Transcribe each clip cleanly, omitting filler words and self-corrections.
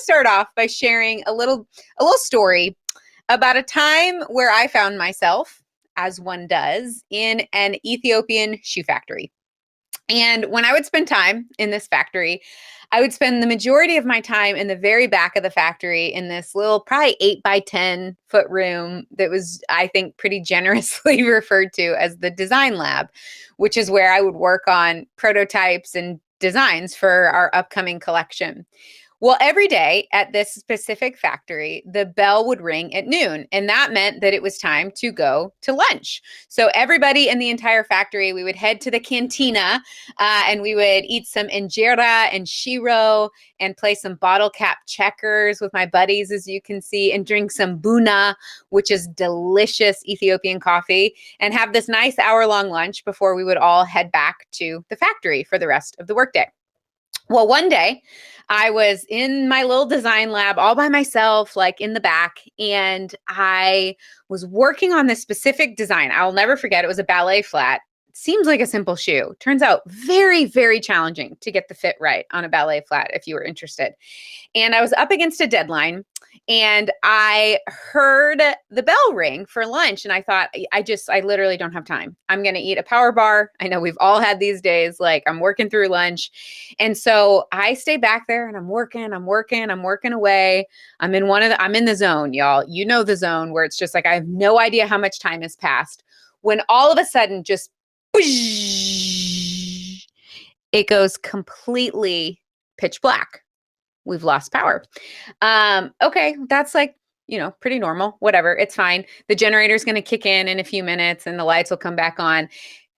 to start off by sharing a little story about a time where I found myself, as one does, in an Ethiopian shoe factory. And when I would spend time in this factory, I would spend the majority of my time in the very back of the factory in this little, probably 8 by 10 foot room that was, I think, pretty generously referred to as the design lab, which is where I would work on prototypes and designs for our upcoming collection. Well, every day at this specific factory, the bell would ring at noon, and that meant that it was time to go to lunch. So everybody in the entire factory, we would head to the cantina, and we would eat some injera and shiro and play some bottle cap checkers with my buddies, as you can see, and drink some buna, which is delicious Ethiopian coffee, and have this nice hour-long lunch before we would all head back to the factory for the rest of the workday. Well, one day I was in my little design lab all by myself, like in the back, and I was working on this specific design. I'll never forget. It was a ballet flat. It seems like a simple shoe. Turns out very, very challenging to get the fit right on a ballet flat if you were interested. And I was up against a deadline, and I heard the bell ring for lunch, and I thought, I literally don't have time. I'm going to eat a power bar. I know we've all had these days, like I'm working through lunch. And so I stay back there and I'm working away. I'm in the zone, y'all. You know, the zone where it's just like, I have no idea how much time has passed when all of a sudden just it goes completely pitch black. We've lost power. Okay, that's like, pretty normal. Whatever, it's fine. The generator's going to kick in a few minutes and the lights will come back on.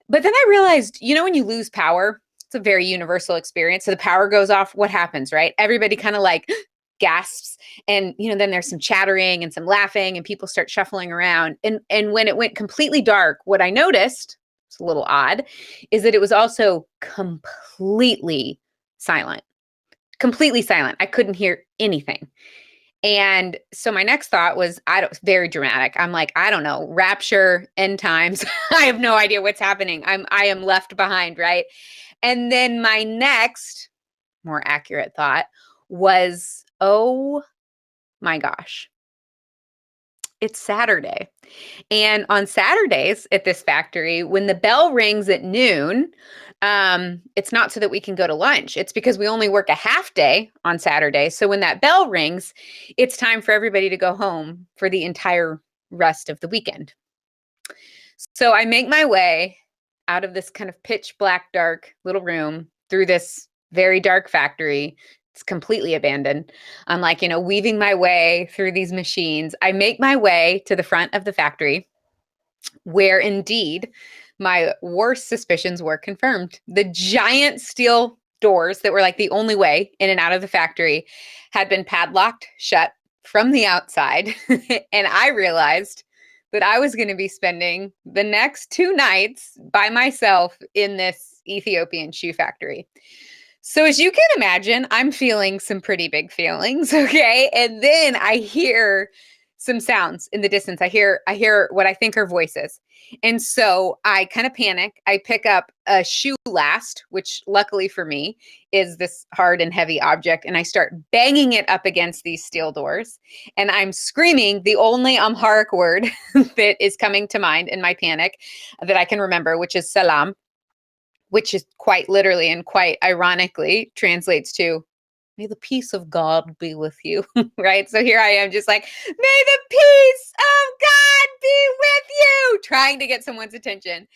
But then I realized, when you lose power, it's a very universal experience. So the power goes off. What happens, right? Everybody kind of like gasps, and then there's some chattering and some laughing, and people start shuffling around. And when it went completely dark, what I noticed, it's a little odd, is that it was also completely silent. Completely silent. I couldn't hear anything. And so my next thought was, very dramatic. I'm like, I don't know, rapture, end times. I have no idea what's happening. I am left behind, right? And then my next more accurate thought was, oh my gosh, it's Saturday. And on Saturdays at this factory, when the bell rings at noon, it's not so that we can go to lunch. It's because we only work a half day on Saturday. So when that bell rings, it's time for everybody to go home for the entire rest of the weekend. So I make my way out of this kind of pitch black, dark little room through this very dark factory. It's completely abandoned. I'm like, weaving my way through these machines. I make my way to the front of the factory, where indeed my worst suspicions were confirmed. The giant steel doors that were like the only way in and out of the factory had been padlocked shut from the outside. And I realized that I was going to be spending the next 2 nights by myself in this Ethiopian shoe factory. So as you can imagine, I'm feeling some pretty big feelings, okay? And then I hear some sounds in the distance. I hear what I think are voices. And so I kind of panic. I pick up a shoe last, which luckily for me is this hard and heavy object, and I start banging it up against these steel doors. And I'm screaming the only Amharic word that is coming to mind in my panic that I can remember, which is salam, which is quite literally and quite ironically translates to, may the peace of God be with you, right? So here I am just like, may the peace of God be with you, trying to get someone's attention.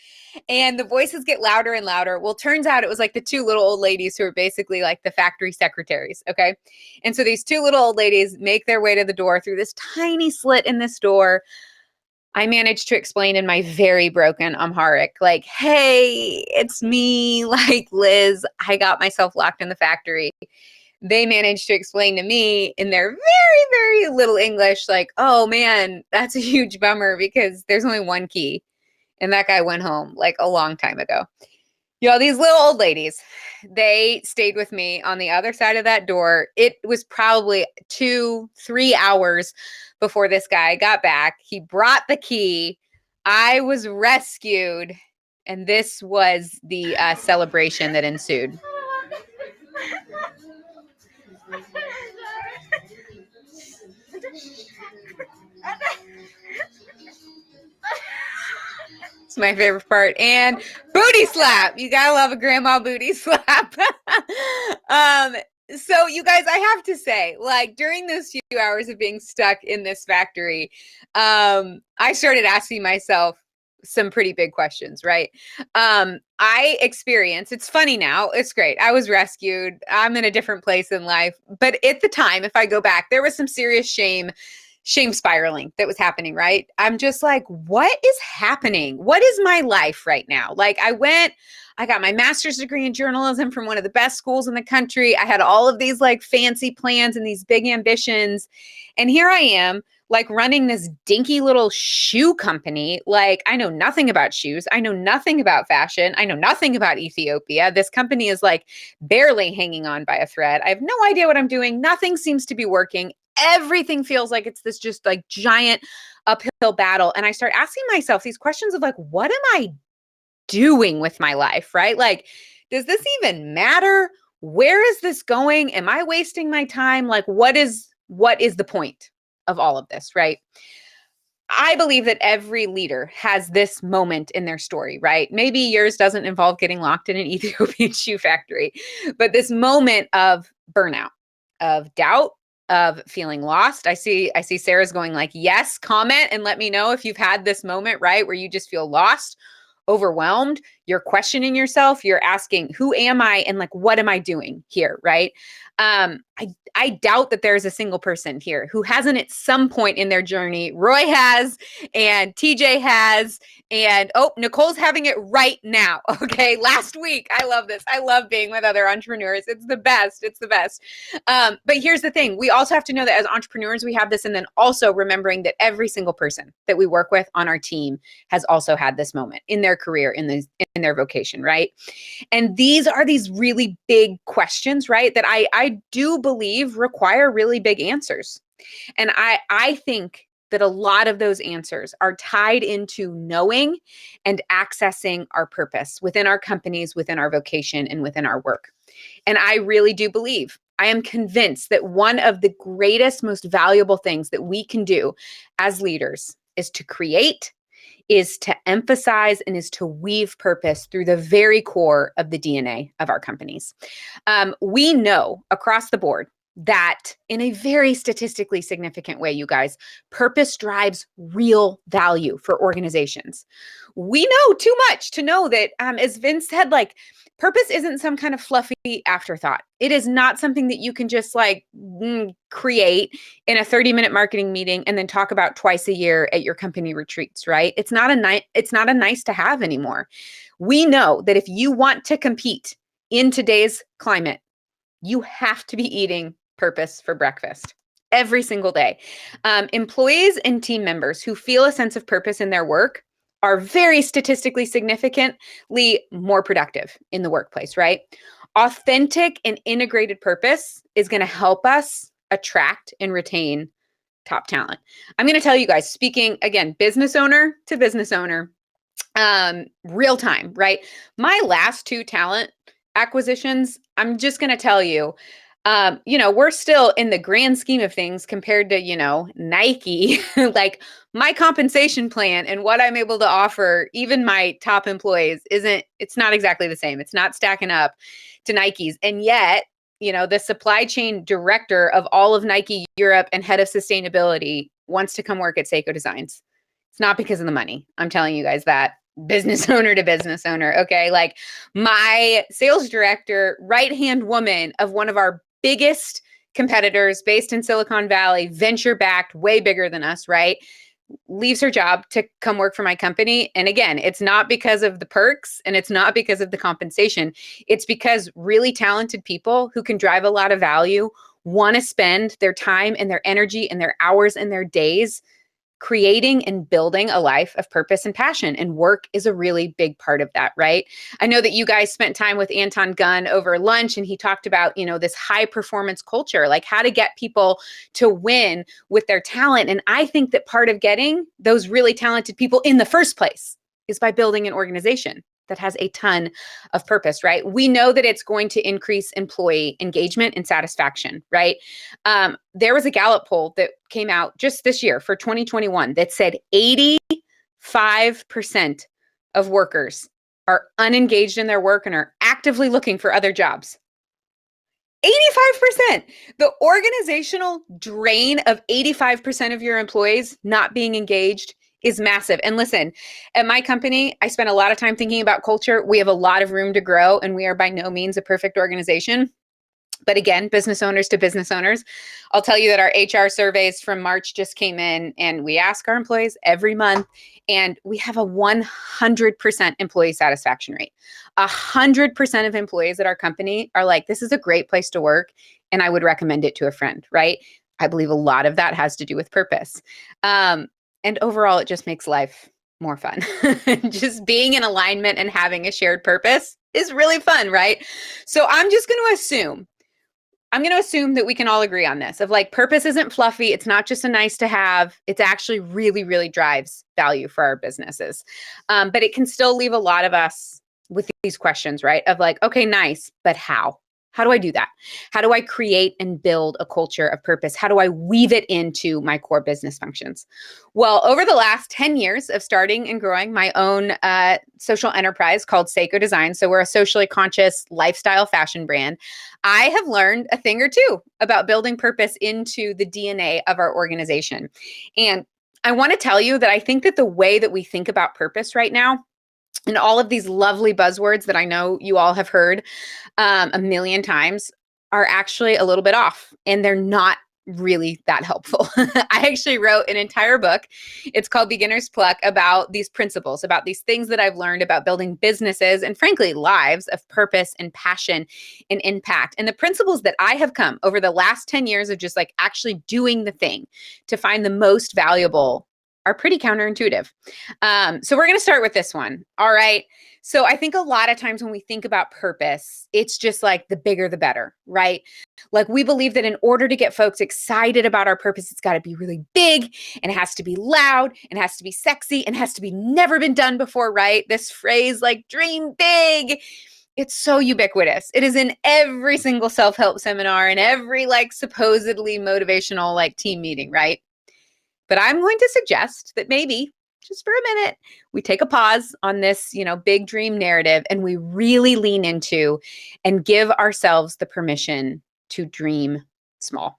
And the voices get louder and louder. Well, turns out it was like the 2 little old ladies who are basically like the factory secretaries, okay? And so these 2 little old ladies make their way to the door through this tiny slit in this door. I managed to explain in my very broken Amharic, like, hey, it's me, like Liz, I got myself locked in the factory. They managed to explain to me in their very, very little English, like, oh man, that's a huge bummer because there's only one key. And that guy went home like a long time ago. These little old ladies, they stayed with me on the other side of that door. It was probably 2-3 hours before this guy got back. He brought the key. I was rescued. And this was the celebration that ensued. It's my favorite part. And booty slap. You gotta love a grandma booty slap. So you guys, I have to say, like during those few hours of being stuck in this factory, I started asking myself some pretty big questions, right? I experienced, it's funny now, it's great. I was rescued. I'm in a different place in life. But at the time, if I go back, there was some serious shame spiraling that was happening, right? I'm just like, what is happening? What is my life right now? Like I got my master's degree in journalism from one of the best schools in the country. I had all of these like fancy plans and these big ambitions. And here I am, like running this dinky little shoe company. Like I know nothing about shoes. I know nothing about fashion. I know nothing about Ethiopia. This company is like barely hanging on by a thread. I have no idea what I'm doing. Nothing seems to be working. Everything feels like it's this just like giant uphill battle. And I start asking myself these questions of like, what am I doing with my life, right? Like, does this even matter? Where is this going? Am I wasting my time? Like, what is the point of all of this, right? I believe that every leader has this moment in their story, right? Maybe yours doesn't involve getting locked in an Ethiopian shoe factory, but this moment of burnout, of doubt, of feeling lost. I see Sarah's going like, yes, comment and let me know if you've had this moment, right? Where you just feel lost, overwhelmed, you're questioning yourself, you're asking, who am I? And like, what am I doing here, right? I doubt that there's a single person here who hasn't at some point in their journey. Roy has, and TJ has, and oh, Nicole's having it right now. Okay, last week. I love this. I love being with other entrepreneurs. It's the best. It's the best. But here's the thing: we also have to know that as entrepreneurs, we have this, and then also remembering that every single person that we work with on our team has also had this moment in their career, in their vocation, right? And these are these really big questions, right? That I do believe require really big answers. And I think that a lot of those answers are tied into knowing and accessing our purpose within our companies, within our vocation, and within our work. And I really do believe, I am convinced that one of the greatest, most valuable things that we can do as leaders is to create, is to emphasize, and is to weave purpose through the very core of the DNA of our companies. We know across the board that in a very statistically significant way, you guys, purpose drives real value for organizations. We know too much to know that, as Vince said, like purpose isn't some kind of fluffy afterthought. It is not something that you can just like create in a 30-minute marketing meeting and then talk about twice a year at your company retreats, right? It's not a nice to have anymore. We know that if you want to compete in today's climate, you have to be eating purpose for breakfast every single day. Employees and team members who feel a sense of purpose in their work are very statistically significantly more productive in the workplace, right? Authentic and integrated purpose is going to help us attract and retain top talent. I'm going to tell you guys, speaking again, business owner to business owner, real time, right? My last two talent acquisitions, I'm just going to tell you, we're still in the grand scheme of things compared to, Nike, like my compensation plan and what I'm able to offer, even my top employees it's not exactly the same. It's not stacking up to Nike's. And yet, the supply chain director of all of Nike Europe and head of sustainability wants to come work at Seiko Designs. It's not because of the money. I'm telling you guys that. Business owner to business owner. Okay. Like my sales director, right-hand woman of one of our biggest competitors based in Silicon Valley, venture backed, way bigger than us, right? Leaves her job to come work for my company. And again, it's not because of the perks and it's not because of the compensation. It's because really talented people who can drive a lot of value want to spend their time and their energy and their hours and their days creating and building a life of purpose and passion. And work is a really big part of that, right? I know that you guys spent time with Anton Gunn over lunch and he talked about, this high performance culture, like how to get people to win with their talent. And I think that part of getting those really talented people in the first place is by building an organization that has a ton of purpose, right? We know that it's going to increase employee engagement and satisfaction, right? There was a Gallup poll that came out just this year for 2021 that said 85% of workers are unengaged in their work and are actively looking for other jobs. 85%. The organizational drain of 85% of your employees not being engaged is massive. And listen, at my company, I spend a lot of time thinking about culture. We have a lot of room to grow, and we are by no means a perfect organization. But again, business owners to business owners, I'll tell you that our HR surveys from March just came in, and we ask our employees every month, and we have a 100% employee satisfaction rate. 100% of employees at our company are like, this is a great place to work, and I would recommend it to a friend, right? I believe a lot of that has to do with purpose. And overall, it just makes life more fun. Just being in alignment and having a shared purpose is really fun, right? So I'm going to assume that we can all agree on this of like purpose isn't fluffy. It's not just a nice to have. It's actually really, really drives value for our businesses. But it can still leave a lot of us with these questions, right? Of like, okay, nice, but how? How do I do that? How do I create and build a culture of purpose? How do I weave it into my core business functions? Well, over the last 10 years of starting and growing my own social enterprise called Seiko Design, so we're a socially conscious lifestyle fashion brand, I have learned a thing or two about building purpose into the DNA of our organization. And I want to tell you that I think that the way that we think about purpose right now, and all of these lovely buzzwords that I know you all have heard a million times, are actually a little bit off, and they're not really that helpful. I actually wrote an entire book. It's called Beginner's Pluck, about these principles, about these things that I've learned about building businesses and frankly, lives of purpose and passion and impact. And the principles that I have come over the last 10 years of just like actually doing the thing to find the most valuable are pretty counterintuitive. So we're going to start with this one. All right. So I think a lot of times when we think about purpose, it's just like the bigger, the better, right? Like we believe that in order to get folks excited about our purpose, it's got to be really big, and it has to be loud, and it has to be sexy, and it has to be never been done before, right? This phrase like dream big, it's so ubiquitous. It is in every single self-help seminar and every like supposedly motivational like team meeting, right? But I'm going to suggest that maybe just for a minute, we take a pause on this, big dream narrative, and we really lean into and give ourselves the permission to dream small.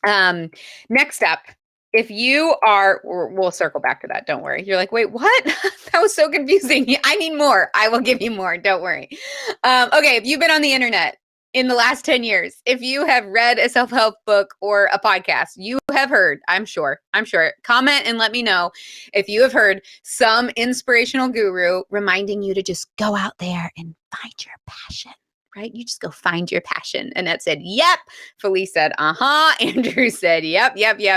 Next up, if you are, we'll circle back to that. Don't worry. You're like, wait, what? That was so confusing. I need more. I will give you more. Don't worry. Okay. If you've been on the internet in the last 10 years, if you have read a self-help book or a podcast, you have heard, I'm sure, comment and let me know if you have heard some inspirational guru reminding you to just go out there and find your passion, right? You just go find your passion. Annette said, yep. Felice said, uh-huh. Andrew said, yep.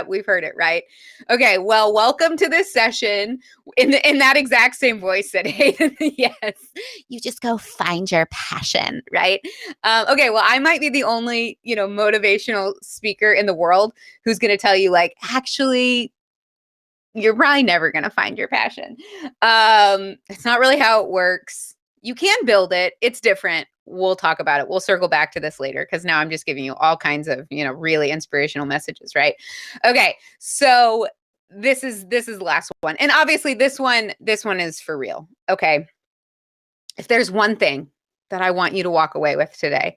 We've heard it, right? Okay, well, welcome to this session. In that exact same voice said, hey, yes, you just go find your passion, right? Okay, well, I might be the only, motivational speaker in the world who's going to tell you like, actually, you're probably never going to find your passion. It's not really how it works. You can build it. It's different. We'll talk about it. We'll circle back to this later because now I'm just giving you all kinds of, really inspirational messages, right? Okay. So this is the last one. And obviously this one is for real. Okay. If there's one thing that I want you to walk away with today,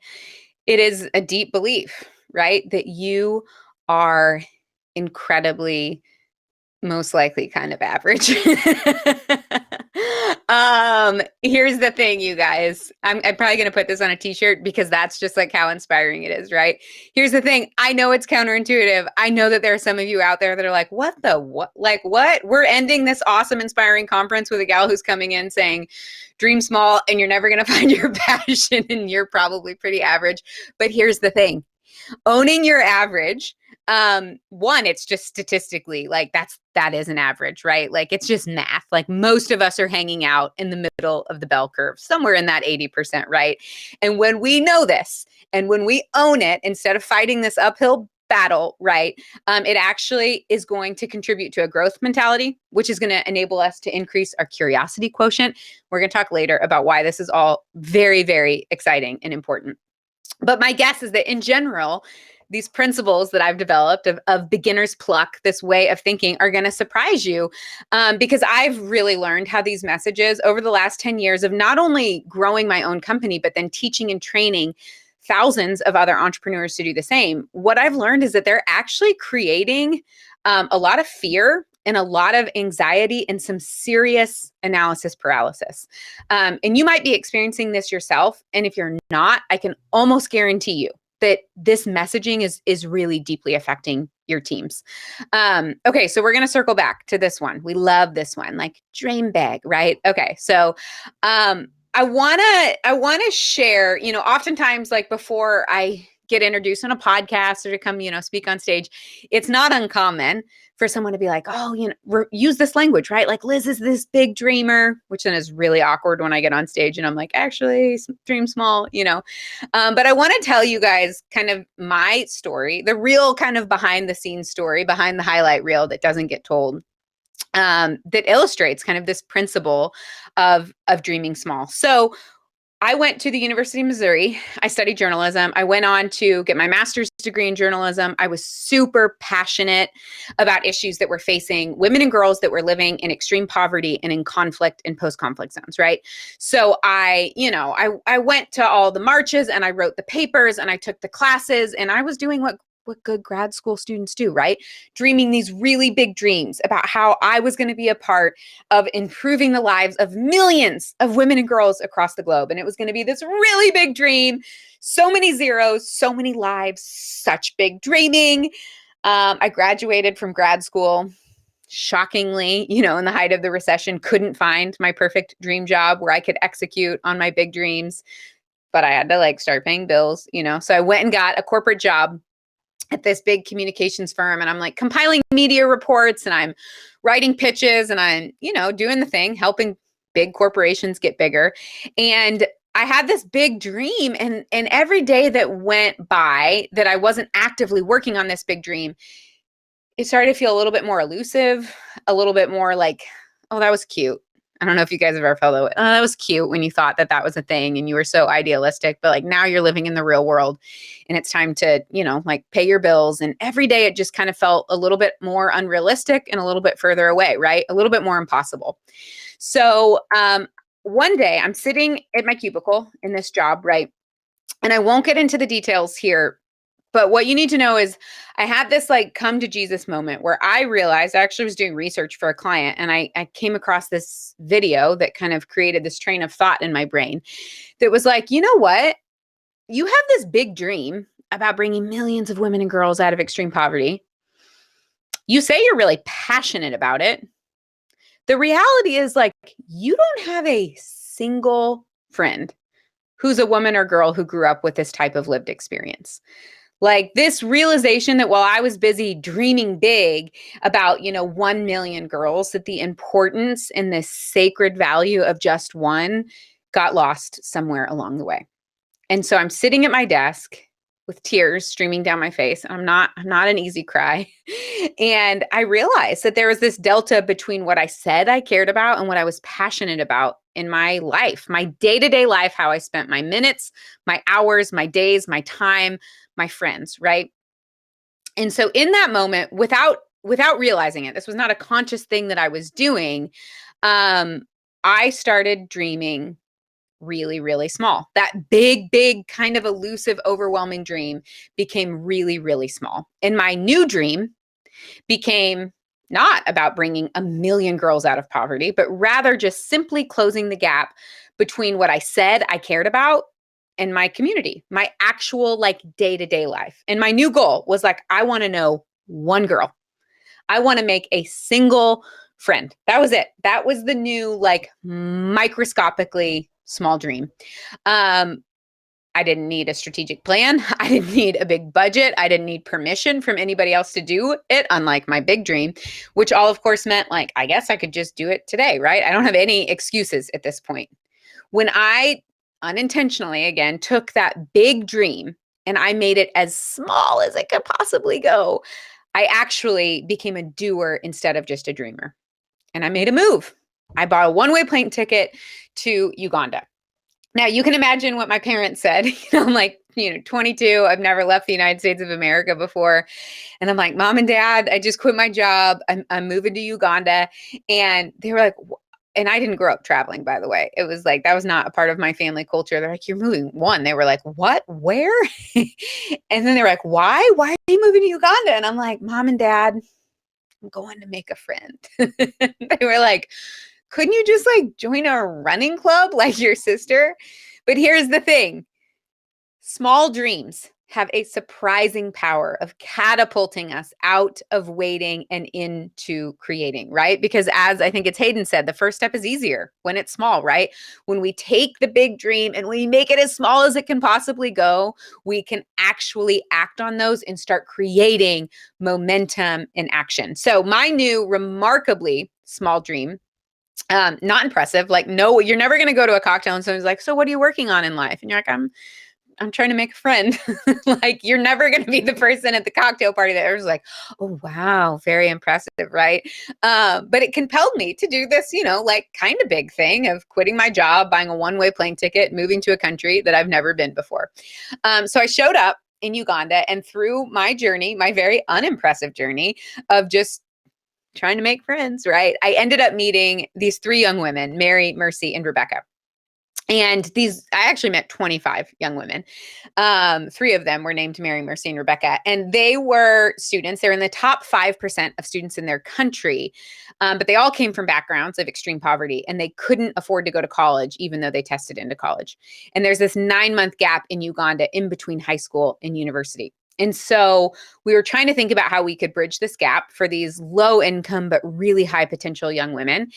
it is a deep belief, right? That you are incredibly, most likely kind of average. Here's the thing, you guys. I'm probably going to put this on a t-shirt because that's just like how inspiring it is, right? Here's the thing. I know it's counterintuitive. I know that there are some of you out there that are like, what? Like what? We're ending this awesome, inspiring conference with a gal who's coming in saying, dream small and you're never going to find your passion and you're probably pretty average. But here's the thing. Owning your average, one, it's just statistically like that is an average, right? Like it's just math. Like most of us are hanging out in the middle of the bell curve, somewhere in that 80%, right? And when we know this and when we own it, instead of fighting this uphill battle, right, it actually is going to contribute to a growth mentality, which is going to enable us to increase our curiosity quotient. We're going to talk later about why this is all very, very exciting and important. But my guess is that in general, these principles that I've developed of beginner's pluck, this way of thinking, are going to surprise you, because I've really learned how these messages over the last 10 years of not only growing my own company, but then teaching and training thousands of other entrepreneurs to do the same. What I've learned is that they're actually creating a lot of fear and a lot of anxiety and some serious analysis paralysis. And you might be experiencing this yourself. And if you're not, I can almost guarantee you that this messaging is really deeply affecting your teams. Okay, so we're going to circle back to this one. We love this one, like dream big, right? Okay, so I wanna share, oftentimes, like, before I get introduced on a podcast or to come, speak on stage, it's not uncommon for someone to be like, oh, use this language, right? Like, Liz is this big dreamer, which then is really awkward when I get on stage and I'm like, actually, dream small. But I want to tell you guys kind of my story, the real kind of behind the scenes story, behind the highlight reel that doesn't get told, that illustrates kind of this principle of dreaming small. So I went to the University of Missouri. I studied journalism. I went on to get my master's degree in journalism. I was super passionate about issues that were facing women and girls that were living in extreme poverty and in conflict and post-conflict zones, right? So I went to all the marches and I wrote the papers and I took the classes and I was doing what good grad school students do, right? Dreaming these really big dreams about how I was going to be a part of improving the lives of millions of women and girls across the globe. And it was going to be this really big dream. So many zeros, so many lives, such big dreaming. I graduated from grad school. Shockingly, in the height of the recession, couldn't find my perfect dream job where I could execute on my big dreams, but I had to start paying bills, So I went and got a corporate job at this big communications firm, and I'm like compiling media reports and I'm writing pitches and I'm, doing the thing, helping big corporations get bigger. And I had this big dream, and every day that went by that I wasn't actively working on this big dream, it started to feel a little bit more elusive, a little bit more like, oh, that was cute. I don't know if you guys have ever felt that way. Oh, that was cute when you thought that was a thing and you were so idealistic, but now you're living in the real world and it's time to, pay your bills. And every day it just kind of felt a little bit more unrealistic and a little bit further away, right? A little bit more impossible. So one day I'm sitting at my cubicle in this job, right? And I won't get into the details here, but what you need to know is I had this come to Jesus moment where I realized I actually was doing research for a client, and I came across this video that kind of created this train of thought in my brain that was like, you know what? You have this big dream about bringing millions of women and girls out of extreme poverty. You say you're really passionate about it. The reality is you don't have a single friend who's a woman or girl who grew up with this type of lived experience. This realization that while I was busy dreaming big about, 1 million girls, that the importance and the sacred value of just one got lost somewhere along the way. And so I'm sitting at my desk with tears streaming down my face. I'm not an easy cry. And I realized that there was this delta between what I said I cared about and what I was passionate about in my life, my day-to-day life, how I spent my minutes, my hours, my days, my time, my friends, right? And so in that moment, without realizing it, this was not a conscious thing that I was doing, I started dreaming really, really small. That big kind of elusive, overwhelming dream became really, really small. And my new dream became not about bringing 1 million girls out of poverty, but rather just simply closing the gap between what I said I cared about and my community, my actual day-to-day life. And my new goal was I want to know one girl. I want to make a single friend. That was it. That was the new microscopically small dream. I didn't need a strategic plan. I didn't need a big budget. I didn't need permission from anybody else to do it, unlike my big dream, which all of course meant I guess I could just do it today, right? I don't have any excuses at this point. When I unintentionally, again, took that big dream and I made it as small as it could possibly go, I actually became a doer instead of just a dreamer. And I made a move. I bought a one-way plane ticket to Uganda. Now, you can imagine what my parents said. I'm like, 22. I've never left the United States of America before. And I'm like, Mom and Dad, I just quit my job. I'm moving to Uganda. And they were like, and I didn't grow up traveling, by the way. It was like, that was not a part of my family culture. They're like, you're moving. One, they were like, what? Where? And then they're like, why? Why are you moving to Uganda? And I'm like, Mom and Dad, I'm going to make a friend. They were like, couldn't you just like join a running club like your sister? But here's the thing. Small dreams have a surprising power of catapulting us out of waiting and into creating, right? Because as I think it's Hayden said, the first step is easier when it's small, right? When we take the big dream and we make it as small as it can possibly go, we can actually act on those and start creating momentum and action. So my new remarkably small dream, not impressive, like, no, you're never going to go to a cocktail and someone's like, so what are you working on in life? And you're like, I'm trying to make a friend. Like, you're never going to be the person at the cocktail party that was like, oh, wow, very impressive, right? But it compelled me to do this, like kind of big thing of quitting my job, buying a one-way plane ticket, moving to a country that I've never been before. So I showed up in Uganda, and through my journey, my very unimpressive journey of just trying to make friends, right? I ended up meeting these three young women, Mary, Mercy, and Rebecca. And I actually met 25 young women. Three of them were named Mary, Mercy, and Rebecca. And they were students. They're in the top 5% of students in their country. But they all came from backgrounds of extreme poverty, and they couldn't afford to go to college, even though they tested into college. And there's this 9-month gap in Uganda in between high school and university. And so we were trying to think about how we could bridge this gap for these low income, but really high potential young women.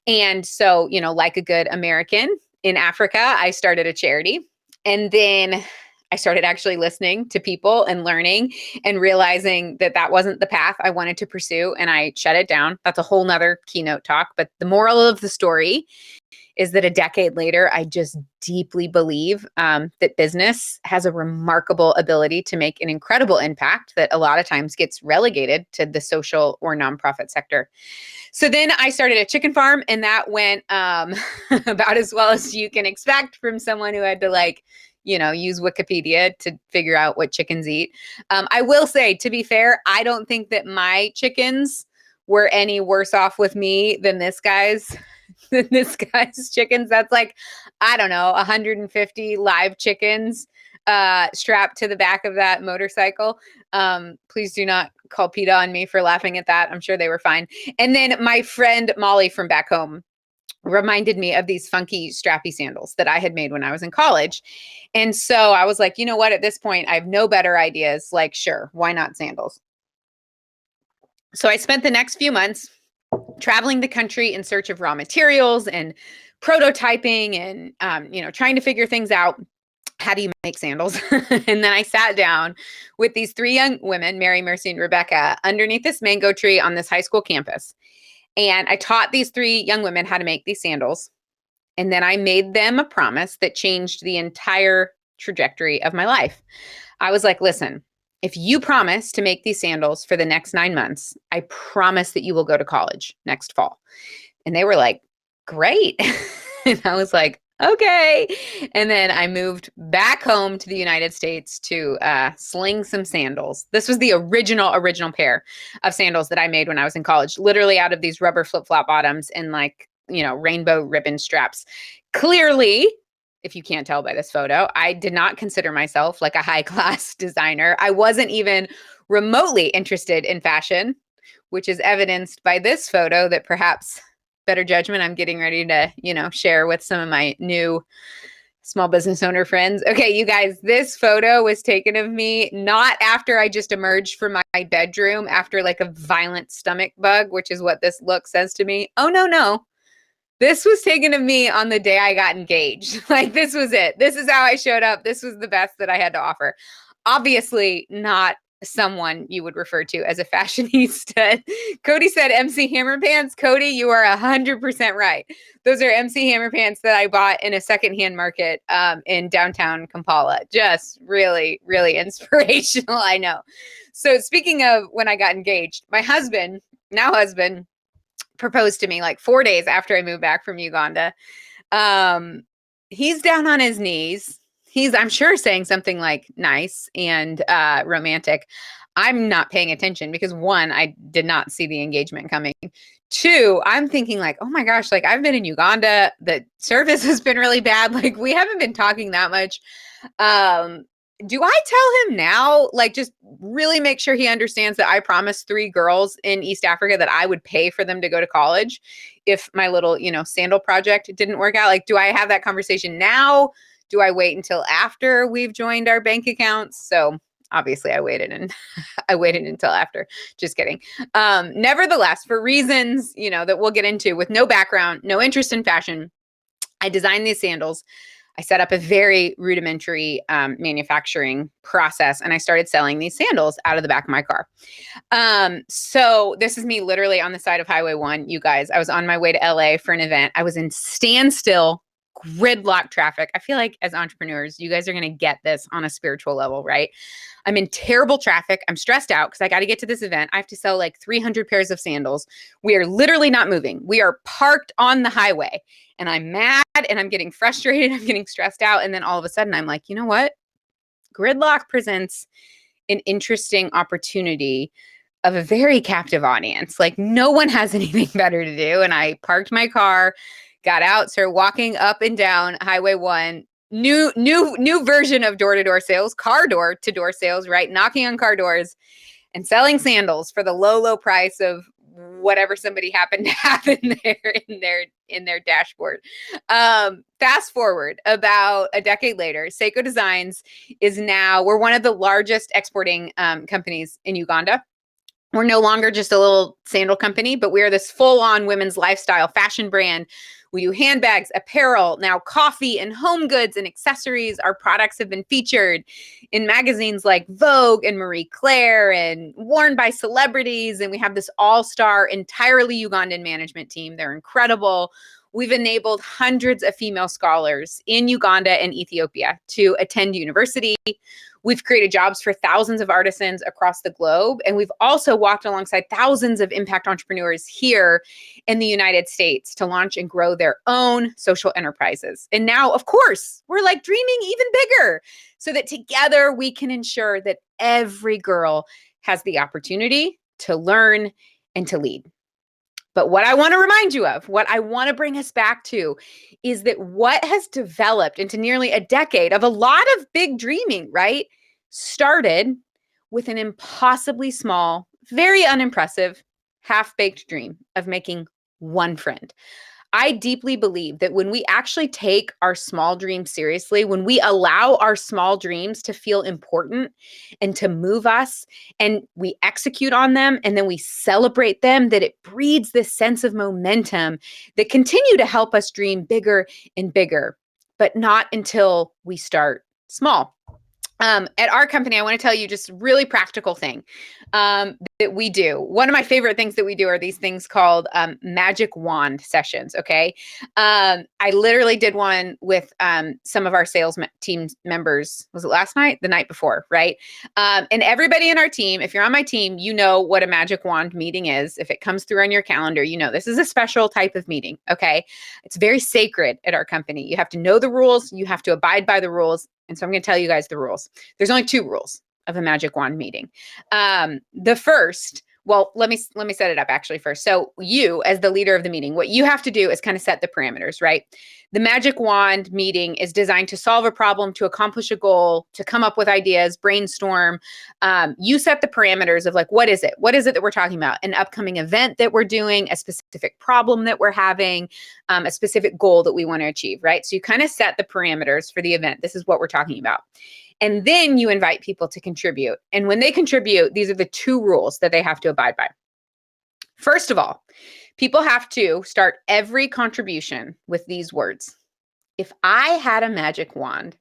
And so, like a good American, in Africa, I started a charity, and then I started actually listening to people and learning and realizing that that wasn't the path I wanted to pursue, and I shut it down. That's a whole nother keynote talk. But the moral of the story is that a decade later, I just deeply believe that business has a remarkable ability to make an incredible impact that a lot of times gets relegated to the social or nonprofit sector. So then I started a chicken farm, and that went about as well as you can expect from someone who had to use Wikipedia to figure out what chickens eat. I will say, to be fair, I don't think that my chickens were any worse off with me than this guy's chickens. That's like, I don't know, 150 live chickens strapped to the back of that motorcycle. Please do not call PETA on me for laughing at that. I'm sure they were fine. And then my friend Molly from back home reminded me of these funky strappy sandals that I had made when I was in college. And so I was like, you know what, at this point, I have no better ideas. Like, sure, why not sandals? So I spent the next few months traveling the country in search of raw materials and prototyping and, trying to figure things out. How do you make sandals? And then I sat down with these three young women, Mary, Mercy, and Rebecca, underneath this mango tree on this high school campus. And I taught these three young women how to make these sandals. And then I made them a promise that changed the entire trajectory of my life. I was like, listen, if you promise to make these sandals for the next 9 months, I promise that you will go to college next fall. And they were like, great. And I was like, okay. And then I moved back home to the United States to sling some sandals. This was the original pair of sandals that I made when I was in college, literally out of these rubber flip-flop bottoms and rainbow ribbon straps. Clearly, if you can't tell by this photo, I did not consider myself like a high-class designer. I wasn't even remotely interested in fashion, which is evidenced by this photo that perhaps better judgment I'm getting ready to, share with some of my new small business owner friends. Okay, you guys, this photo was taken of me not after I just emerged from my bedroom after like a violent stomach bug, which is what this look says to me. Oh, no. This was taken of me on the day I got engaged. Like, this was it. This is how I showed up. This was the best that I had to offer. Obviously not someone you would refer to as a fashionista. Cody said MC Hammer pants. Cody, you are 100% right. Those are MC Hammer pants that I bought in a secondhand market in downtown Kampala. Just really, really inspirational, I know. So speaking of when I got engaged, my husband, now husband, proposed to me like 4 days after I moved back from Uganda. He's down on his knees. he's, I'm sure, saying something like nice and romantic. I'm not paying attention because one, I did not see the engagement coming. Two, I'm thinking like, oh my gosh, like I've been in Uganda. The service has been really bad. Like we haven't been talking that much. Do I tell him now, like just really make sure he understands that I promised 3 girls in East Africa that I would pay for them to go to college if my little, sandal project didn't work out? Like, do I have that conversation now? Do I wait until after we've joined our bank accounts? So obviously I waited and I waited until after. Just kidding. Nevertheless, for reasons, that we'll get into, with no background, no interest in fashion, I designed these sandals. I set up a very rudimentary manufacturing process, and I started selling these sandals out of the back of my car. So this is me literally on the side of Highway 1, you guys. I was on my way to LA for an event. I was in standstill, gridlock traffic. I feel like as entrepreneurs, you guys are going to get this on a spiritual level, right? I'm in terrible traffic. I'm stressed out because I got to get to this event. I have to sell like 300 pairs of sandals. We are literally not moving. We are parked on the highway, and I'm mad and I'm getting frustrated. I'm getting stressed out. And then all of a sudden I'm like, you know what? Gridlock presents an interesting opportunity of a very captive audience. Like no one has anything better to do. And I parked my car, got out, started walking up and down Highway 1. New version of door-to-door sales, car door-to-door sales, right? Knocking on car doors and selling sandals for the low price of whatever somebody happened to have in their dashboard. Fast forward about a decade later, Seiko Designs we're one of the largest exporting companies in Uganda. We're no longer just a little sandal company, but we are this full-on women's lifestyle fashion brand. We do handbags, apparel, now coffee and home goods and accessories. Our products have been featured in magazines like Vogue and Marie Claire and worn by celebrities. And we have this all-star, entirely Ugandan management team. They're incredible. We've enabled hundreds of female scholars in Uganda and Ethiopia to attend university. We've created jobs for thousands of artisans across the globe. And we've also walked alongside thousands of impact entrepreneurs here in the United States to launch and grow their own social enterprises. And now, of course, we're like dreaming even bigger so that together we can ensure that every girl has the opportunity to learn and to lead. But what I want to remind you of, what I want to bring us back to, is that what has developed into nearly a decade of a lot of big dreaming, right, started with an impossibly small, very unimpressive, half-baked dream of making one friend. I deeply believe that when we actually take our small dreams seriously, when we allow our small dreams to feel important and to move us, and we execute on them and then we celebrate them, that it breeds this sense of momentum that continue to help us dream bigger and bigger, but not until we start small. At our company, I want to tell you just a really practical thing that we do. One of my favorite things that we do are these things called magic wand sessions, okay? I literally did one with some of our sales team members. Was it last night? The night before, right? And everybody in our team, if you're on my team, you know what a magic wand meeting is. If it comes through on your calendar, you know this is a special type of meeting, okay? It's very sacred at our company. You have to know the rules. You have to abide by the rules. And so I'm going to tell you guys the rules. There's only 2 rules of a magic wand meeting. The first, well, let me set it up actually first. So you, as the leader of the meeting, what you have to do is kind of set the parameters, right? The magic wand meeting is designed to solve a problem, to accomplish a goal, to come up with ideas, brainstorm. You set the parameters of like, what is it? What is it that we're talking about? An upcoming event that we're doing, a specific problem that we're having, a specific goal that we want to achieve, right? So you kind of set the parameters for the event. This is what we're talking about. And then you invite people to contribute. And when they contribute, these are the 2 rules that they have to abide by. First of all, people have to start every contribution with these words. If I had a magic wand,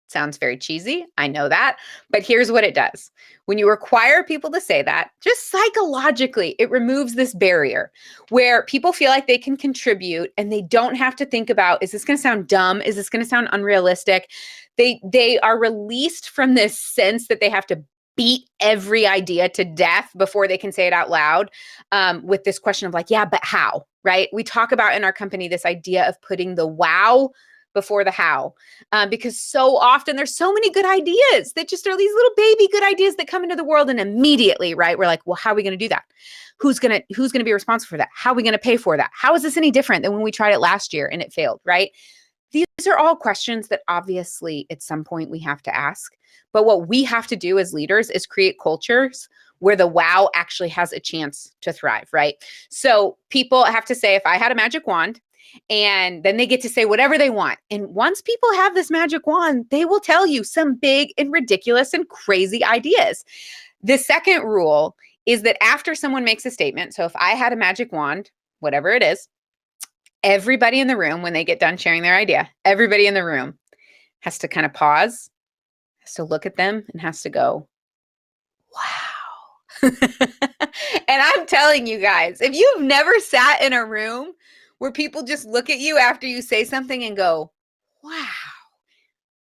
sounds very cheesy, I know that, but here's what it does. When you require people to say that, just psychologically, it removes this barrier where people feel like they can contribute and they don't have to think about, is this going to sound dumb? Is this going to sound unrealistic? They are released from this sense that they have to beat every idea to death before they can say it out loud, with this question of like, yeah, but how, right? We talk about in our company this idea of putting the wow before the how, because so often there's so many good ideas that just are these little baby good ideas that come into the world, and immediately, right, we're like, well, how are we going to do that? Who's going to be responsible for that? How are we going to pay for that? How is this any different than when we tried it last year and it failed, right? These are all questions that obviously at some point we have to ask. But what we have to do as leaders is create cultures where the wow actually has a chance to thrive, right? So people have to say, if I had a magic wand, and then they get to say whatever they want. And once people have this magic wand, they will tell you some big and ridiculous and crazy ideas. The second rule is that after someone makes a statement, so if I had a magic wand, whatever it is, everybody in the room, when they get done sharing their idea, everybody in the room has to kind of pause, has to look at them, and has to go, wow. And I'm telling you guys, if you've never sat in a room where people just look at you after you say something and go, wow,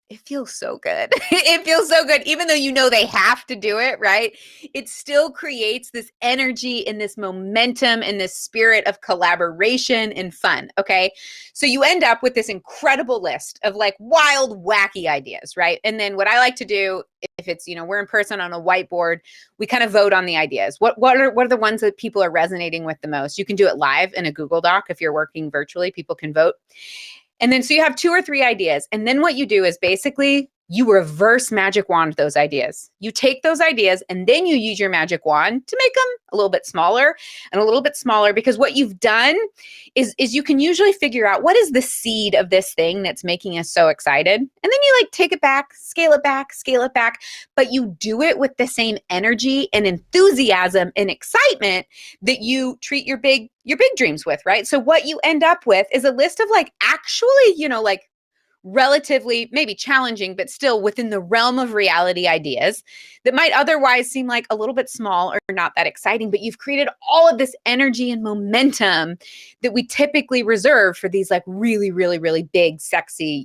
it feels so good. It feels so good, even though you know they have to do it, right? It still creates this energy and this momentum and this spirit of collaboration and fun, okay? So you end up with this incredible list of like wild, wacky ideas, right? And then what I like to do, if it's, we're in person on a whiteboard, we kind of vote on the ideas. What are the ones that people are resonating with the most? You can do it live in a Google Doc. If you're working virtually, people can vote. And then so you have 2 or 3 ideas. And then what you do is basically you reverse magic wand those ideas. You take those ideas and then you use your magic wand to make them a little bit smaller and a little bit smaller, because what you've done is you can usually figure out what is the seed of this thing that's making us so excited. And then you like take it back, scale it back, but you do it with the same energy and enthusiasm and excitement that you treat your big dreams with, right? So what you end up with is a list of like actually, like relatively maybe challenging, but still within the realm of reality ideas that might otherwise seem like a little bit small or not that exciting, but you've created all of this energy and momentum that we typically reserve for these like really, really, really big, sexy,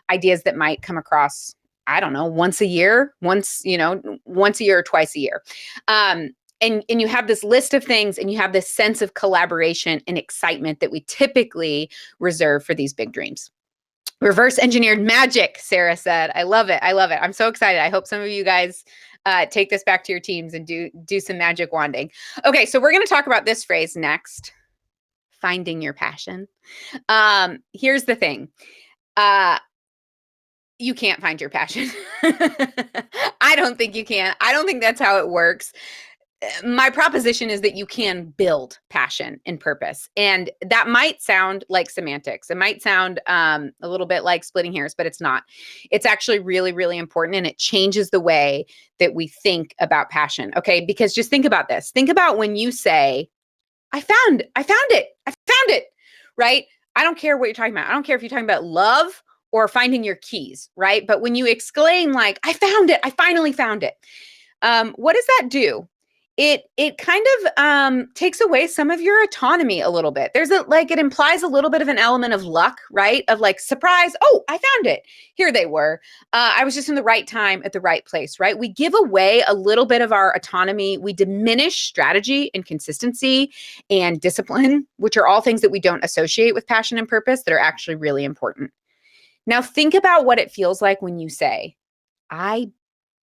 ideas that might come across, I don't know, once a year or twice a year. And you have this list of things and you have this sense of collaboration and excitement that we typically reserve for these big dreams. Reverse engineered magic, Sarah said. I love it. I'm so excited. I hope some of you guys take this back to your teams and do some magic wanding. Okay, so we're going to talk about this phrase next, finding your passion. Here's the thing. You can't find your passion. I don't think you can. I don't think that's how it works. My proposition is that you can build passion and purpose. And that might sound like semantics. It might sound a little bit like splitting hairs, but it's not. It's actually really, really important. And it changes the way that we think about passion. Okay. Because just think about this. Think about when you say, I found it, right? I don't care what you're talking about. I don't care if you're talking about love or finding your keys, right? But when you exclaim like, I found it, I finally found it. What does that do? It kind of takes away some of your autonomy a little bit. It implies a little bit of an element of luck, right? Of like, surprise, oh, I found it. Here they were. I was just in the right time at the right place, right? We give away a little bit of our autonomy. We diminish strategy and consistency and discipline, which are all things that we don't associate with passion and purpose that are actually really important. Now think about what it feels like when you say, I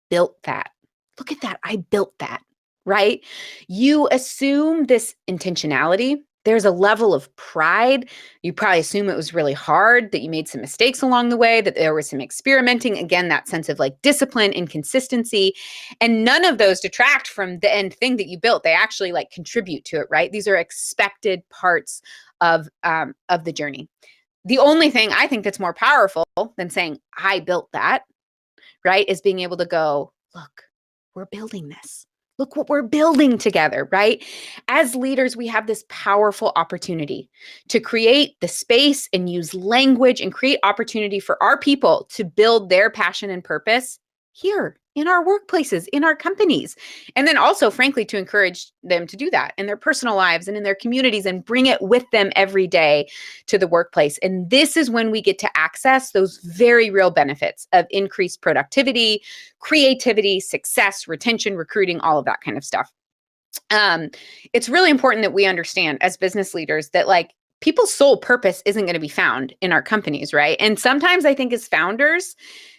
built that. Look at that. I built that. Right? You assume this intentionality. There's a level of pride. You probably assume it was really hard, that you made some mistakes along the way, that there was some experimenting. Again, that sense of like discipline and consistency. And none of those detract from the end thing that you built. They actually like contribute to it, right? These are expected parts of the journey. The only thing I think that's more powerful than saying, I built that, right, is being able to go, look, we're building this. Look what we're building together, right? As leaders, we have this powerful opportunity to create the space and use language and create opportunity for our people to build their passion and purpose here in our workplaces, in our companies. And then also, frankly, to encourage them to do that in their personal lives and in their communities and bring it with them every day to the workplace. And this is when we get to access those very real benefits of increased productivity, creativity, success, retention, recruiting, all of that kind of stuff. It's really important that we understand as business leaders that like people's sole purpose isn't going to be found in our companies, right? And sometimes I think as founders,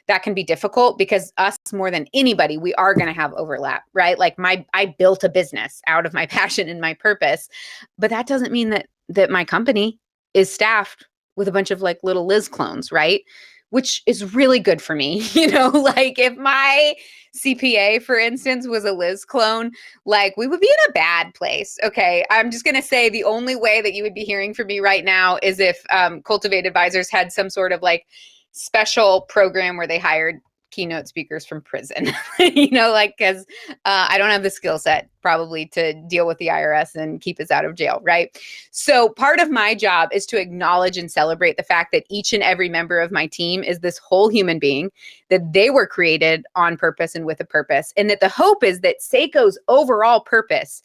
that can be difficult because us more than anybody, we are going to have overlap, right? Like I built a business out of my passion and my purpose, but that doesn't mean that my company is staffed with a bunch of like little Liz clones, right? Which is really good for me. Like if my CPA, for instance, was a Liz clone, like we would be in a bad place. Okay. I'm just going to say the only way that you would be hearing from me right now is if Cultivate Advisors had some sort of like special program where they hired keynote speakers from prison, like because I don't have the skill set probably to deal with the IRS and keep us out of jail, right? So part of my job is to acknowledge and celebrate the fact that each and every member of my team is this whole human being, that they were created on purpose and with a purpose, and that the hope is that Seiko's overall purpose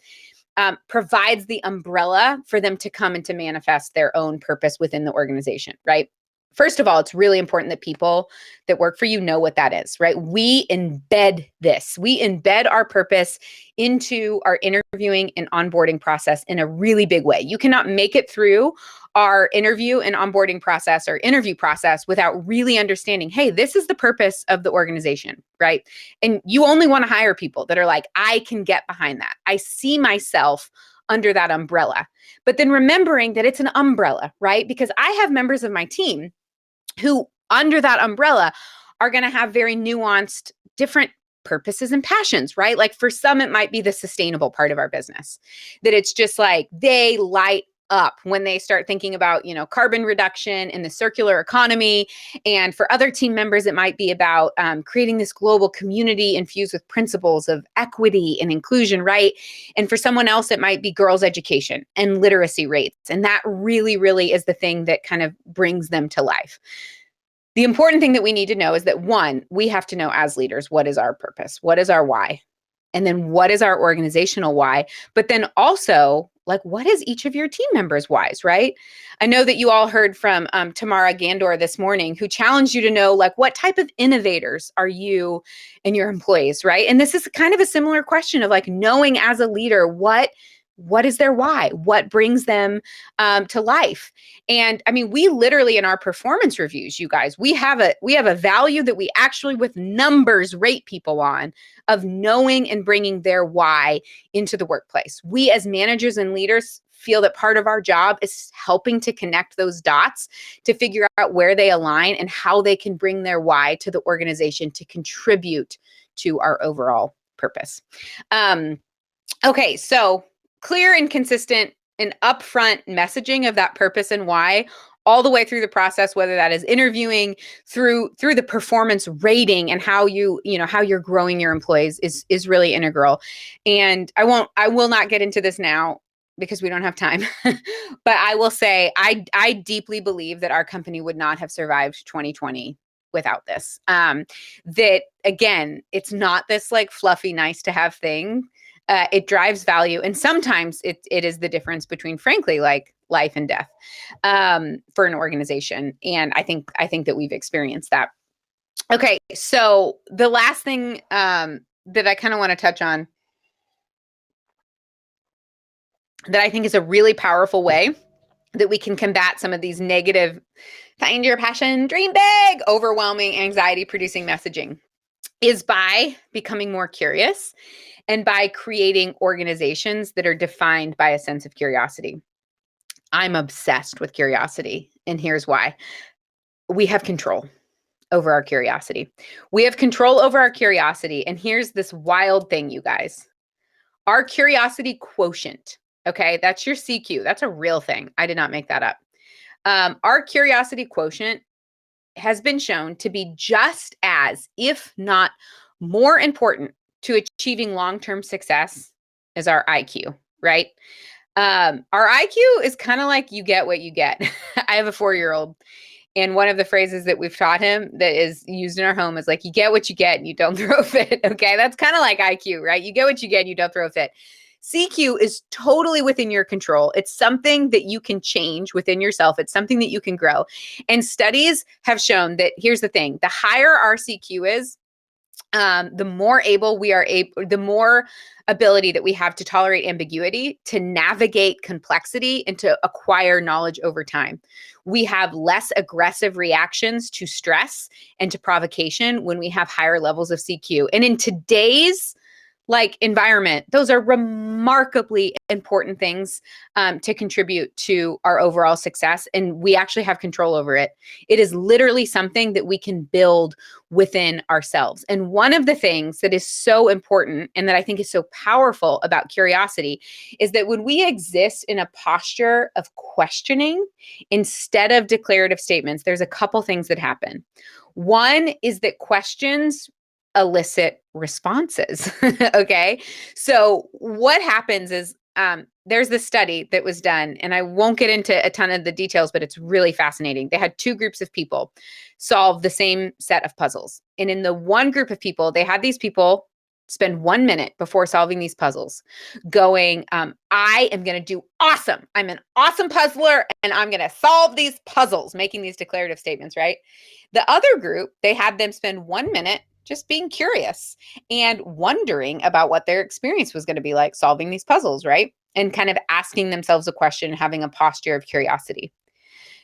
provides the umbrella for them to come and to manifest their own purpose within the organization, right? First of all, it's really important that people that work for you know what that is, right? We embed this. We embed our purpose into our interviewing and onboarding process in a really big way. You cannot make it through our interview and onboarding process or interview process without really understanding, hey, this is the purpose of the organization, right? And you only want to hire people that are like, I can get behind that. I see myself under that umbrella. But then remembering that it's an umbrella, right? Because I have members of my team who under that umbrella are going to have very nuanced, different purposes and passions, right? Like for some, it might be the sustainable part of our business, that it's just like they light up when they start thinking about, carbon reduction and the circular economy. And for other team members, it might be about creating this global community infused with principles of equity and inclusion, right? And for someone else, it might be girls' education and literacy rates. And that really, really is the thing that kind of brings them to life. The important thing that we need to know is that, one, we have to know as leaders, what is our purpose? What is our why? And then what is our organizational why? But then also, like, what is each of your team members' whys, right? I know that you all heard from Tamara Gandor this morning, who challenged you to know, like, what type of innovators are you and your employees, right? And this is kind of a similar question of like knowing as a leader, what is their why? What brings them to life? And I mean, we literally in our performance reviews, you guys, we have a value that we actually with numbers rate people on, of knowing and bringing their why into the workplace. We as managers and leaders feel that part of our job is helping to connect those dots to figure out where they align and how they can bring their why to the organization to contribute to our overall purpose. Okay, so clear and consistent and upfront messaging of that purpose and why all the way through the process, whether that is interviewing, through the performance rating, and how how you're growing your employees is really integral. And I will not get into this now because we don't have time, but I will say I deeply believe that our company would not have survived 2020 without this. That again, it's not this like fluffy, nice to have thing. It drives value. And sometimes it is the difference between, frankly, like life and death for an organization. And I think that we've experienced that. Okay. So the last thing that I kind of want to touch on that I think is a really powerful way that we can combat some of these negative, find your passion, dream big, overwhelming, anxiety producing messaging is by becoming more curious and by creating organizations that are defined by a sense of curiosity. I'm obsessed with curiosity, and here's why. We have control over our curiosity. We have control over our curiosity, and here's this wild thing, you guys. Our curiosity quotient, okay, that's your CQ. That's a real thing. I did not make that up. Our curiosity quotient has been shown to be just as, if not more important to achieving long-term success as our IQ, right? Our IQ is kind of like you get what you get. I have a 4-year-old, and one of the phrases that we've taught him that is used in our home is like, you get what you get and you don't throw a fit. Okay. That's kind of like IQ, right? You get what you get and you don't throw a fit. CQ is totally within your control. It's something that you can change within yourself. It's something that you can grow. And studies have shown that, here's the thing, the higher our CQ is, The more able we are able, the more ability that we have to tolerate ambiguity, to navigate complexity, and to acquire knowledge over time. We have less aggressive reactions to stress and to provocation when we have higher levels of CQ. And in today's environment, those are remarkably important things to contribute to our overall success, and we actually have control over it. It is literally something that we can build within ourselves. And one of the things that is so important and that I think is so powerful about curiosity is that when we exist in a posture of questioning instead of declarative statements, there's a couple things that happen. One is that questions elicit responses. Okay. So what happens is there's this study that was done, and I won't get into a ton of the details, but it's really fascinating. They had two groups of people solve the same set of puzzles. And in the one group of people, they had these people spend 1 minute before solving these puzzles going, I am going to do awesome. I'm an awesome puzzler and I'm going to solve these puzzles, making these declarative statements, right? The other group, they had them spend 1 minute just being curious and wondering about what their experience was going to be like solving these puzzles, right? And kind of asking themselves a question, having a posture of curiosity.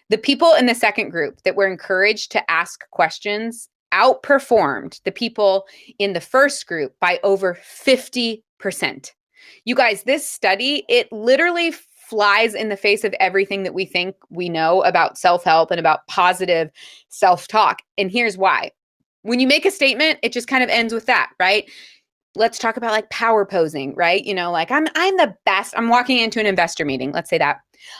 The people in the second group that were encouraged to ask questions outperformed the people in the first group by over 50%. You guys, this study, it literally flies in the face of everything that we think we know about self-help and about positive self-talk. And here's why. When you make a statement, it just kind of ends with that, right? Let's talk about power posing, right? I'm the best. I'm walking into an investor meeting. Let's say that.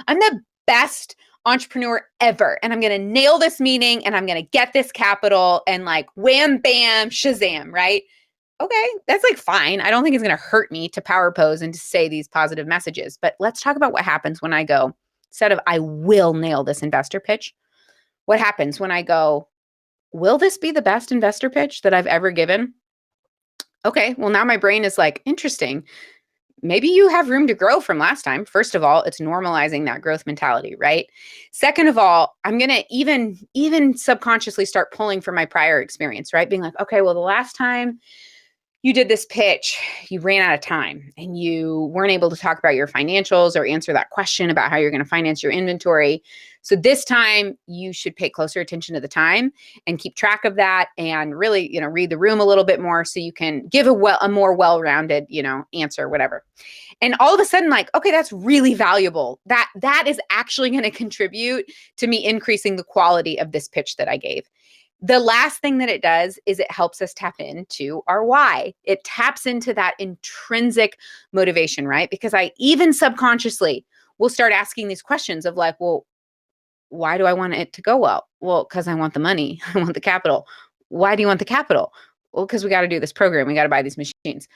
I'm the best entrepreneur ever. And I'm going to nail this meeting and I'm going to get this capital and wham, bam, shazam, right? Okay, that's fine. I don't think it's going to hurt me to power pose and to say these positive messages. But let's talk about what happens when I go, instead of I will nail this investor pitch, what happens when I go, will this be the best investor pitch that I've ever given? Okay, well, now my brain is interesting. Maybe you have room to grow from last time. First of all, it's normalizing that growth mentality, right? Second of all, I'm going to even subconsciously start pulling from my prior experience, right? Being okay, well, the last time you did this pitch, you ran out of time and you weren't able to talk about your financials or answer that question about how you're going to finance your inventory. So this time you should pay closer attention to the time and keep track of that and really, read the room a little bit more so you can give a more well-rounded, answer, whatever. And all of a sudden, okay, that's really valuable. That is actually going to contribute to me increasing the quality of this pitch that I gave. The last thing that it does is it helps us tap into our why. It taps into that intrinsic motivation, right? Because I even subconsciously will start asking these questions of well, why do I want it to go well? Well, because I want the money. I want the capital. Why do you want the capital? Well, because we got to do this program. We got to buy these machines.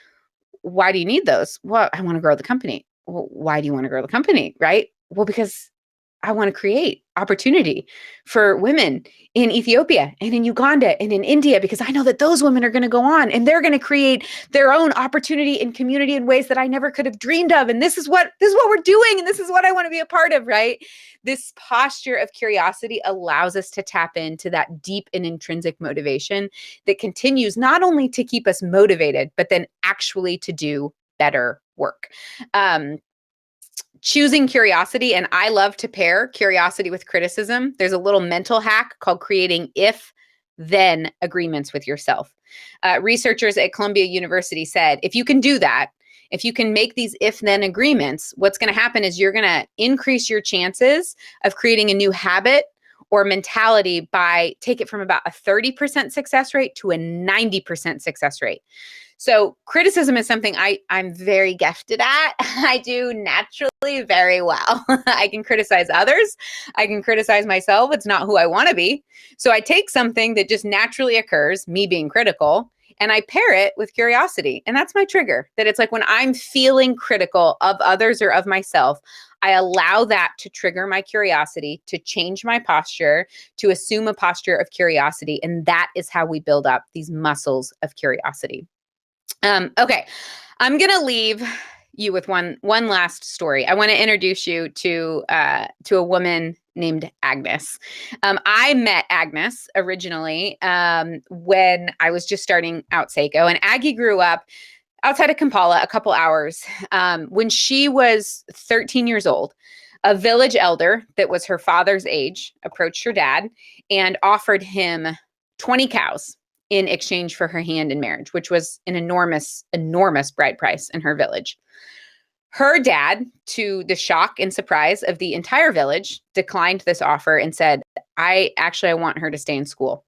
Why do you need those? Well, I want to grow the company. Well, why do you want to grow the company? Right? Well, because I want to create opportunity for women in Ethiopia and in Uganda and in India, because I know that those women are going to go on and they're going to create their own opportunity and community in ways that I never could have dreamed of. And this is what we're doing. And this is what I want to be a part of, right? This posture of curiosity allows us to tap into that deep and intrinsic motivation that continues not only to keep us motivated, but then actually to do better work. Choosing curiosity, and I love to pair curiosity with criticism. There's a little mental hack called creating if-then agreements with yourself. Researchers at Columbia University said, if you can do that, if you can make these if-then agreements, what's going to happen is you're going to increase your chances of creating a new habit or mentality by take it from about a 30% success rate to a 90% success rate. So criticism is something I'm very gifted at. I do naturally very well. I can criticize others. I can criticize myself. It's not who I want to be. So I take something that just naturally occurs, me being critical, and I pair it with curiosity. And that's my trigger. That it's when I'm feeling critical of others or of myself, I allow that to trigger my curiosity, to change my posture, to assume a posture of curiosity. And that is how we build up these muscles of curiosity. Okay, I'm gonna leave you with one last story. I want to introduce you to a woman named Agnes. I met Agnes originally when I was just starting out Seiko, and Aggie grew up outside of Kampala, a couple hours. When she was 13 years old, a village elder that was her father's age approached her dad and offered him 20 cows in exchange for her hand in marriage, which was an enormous, enormous bride price in her village. Her dad, to the shock and surprise of the entire village, declined this offer and said, I want her to stay in school.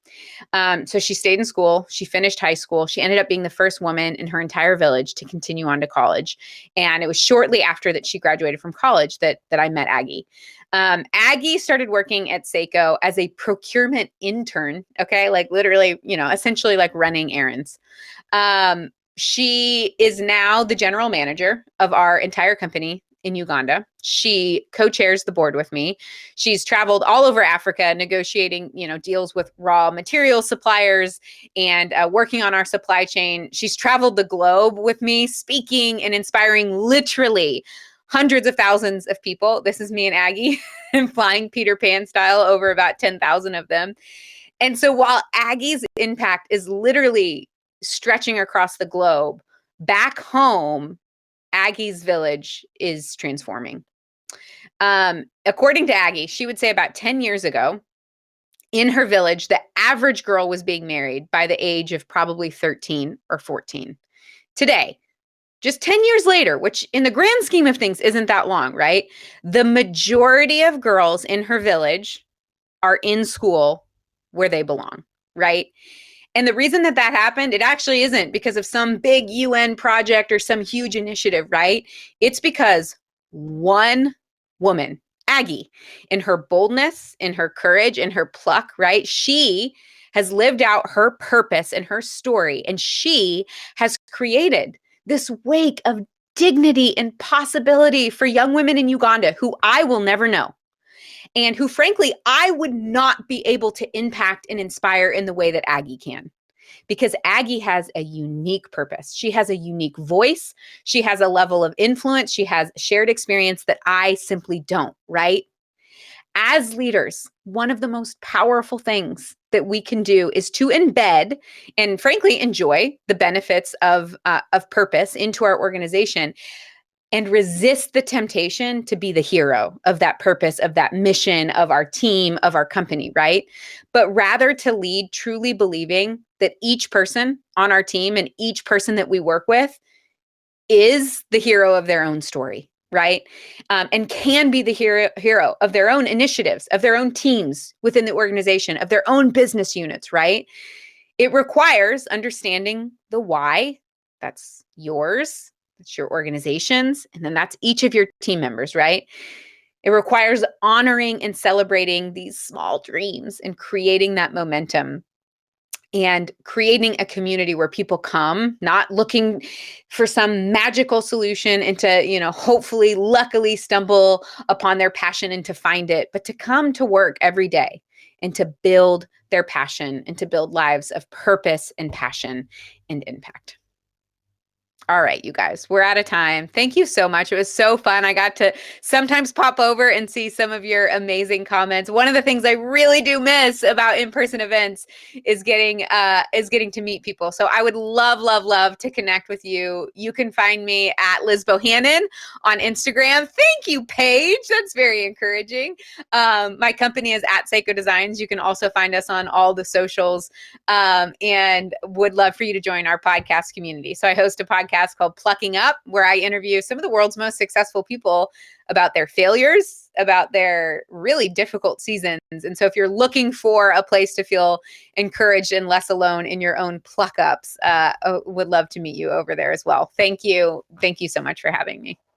So she stayed in school. She finished high school. She ended up being the first woman in her entire village to continue on to college. And it was shortly after that she graduated from college that I met Aggie. Aggie started working at Seiko as a procurement intern. Okay. Like literally, essentially like running errands. She is now the general manager of our entire company in Uganda. She co-chairs the board with me. She's traveled all over Africa negotiating, deals with raw material suppliers and working on our supply chain. She's traveled the globe with me, speaking and inspiring literally hundreds of thousands of people. This is me and Aggie and flying Peter Pan style over about 10,000 of them. And so while Aggie's impact is literally stretching across the globe, back home, Aggie's village is transforming. According to Aggie, she would say about 10 years ago, in her village, the average girl was being married by the age of probably 13 or 14. Today, just 10 years later, which in the grand scheme of things isn't that long, right? The majority of girls in her village are in school where they belong, right? And the reason that happened, it actually isn't because of some big UN project or some huge initiative, right? It's because one woman, Aggie, in her boldness, in her courage, in her pluck, right? She has lived out her purpose and her story, and she has created this wake of dignity and possibility for young women in Uganda who I will never know, and who, frankly, I would not be able to impact and inspire in the way that Aggie can. Because Aggie has a unique purpose. She has a unique voice. She has a level of influence. She has shared experience that I simply don't, right? As leaders, one of the most powerful things that we can do is to embed and, frankly, enjoy the benefits of purpose into our organization, and resist the temptation to be the hero of that purpose, of that mission, of our team, of our company, right? But rather to lead truly believing that each person on our team and each person that we work with is the hero of their own story, right? And can be the hero of their own initiatives, of their own teams within the organization, of their own business units, right? It requires understanding the why. That's yours. It's your organization's, and then that's each of your team members, right? It requires honoring and celebrating these small dreams and creating that momentum and creating a community where people come, not looking for some magical solution and to, hopefully, luckily stumble upon their passion and to find it, but to come to work every day and to build their passion and to build lives of purpose and passion and impact. All right, you guys, we're out of time. Thank you so much. It was so fun. I got to sometimes pop over and see some of your amazing comments. One of the things I really do miss about in-person events is getting to meet people. So I would love to connect with you. You can find me at Liz Bohannon on Instagram. Thank you, Paige. That's very encouraging. My company is at Seiko Designs. You can also find us on all the socials, and would love for you to join our podcast community. So I host a podcast called Plucking Up, where I interview some of the world's most successful people about their failures, about their really difficult seasons. And so if you're looking for a place to feel encouraged and less alone in your own pluck ups, would love to meet you over there as well. Thank you. Thank you so much for having me.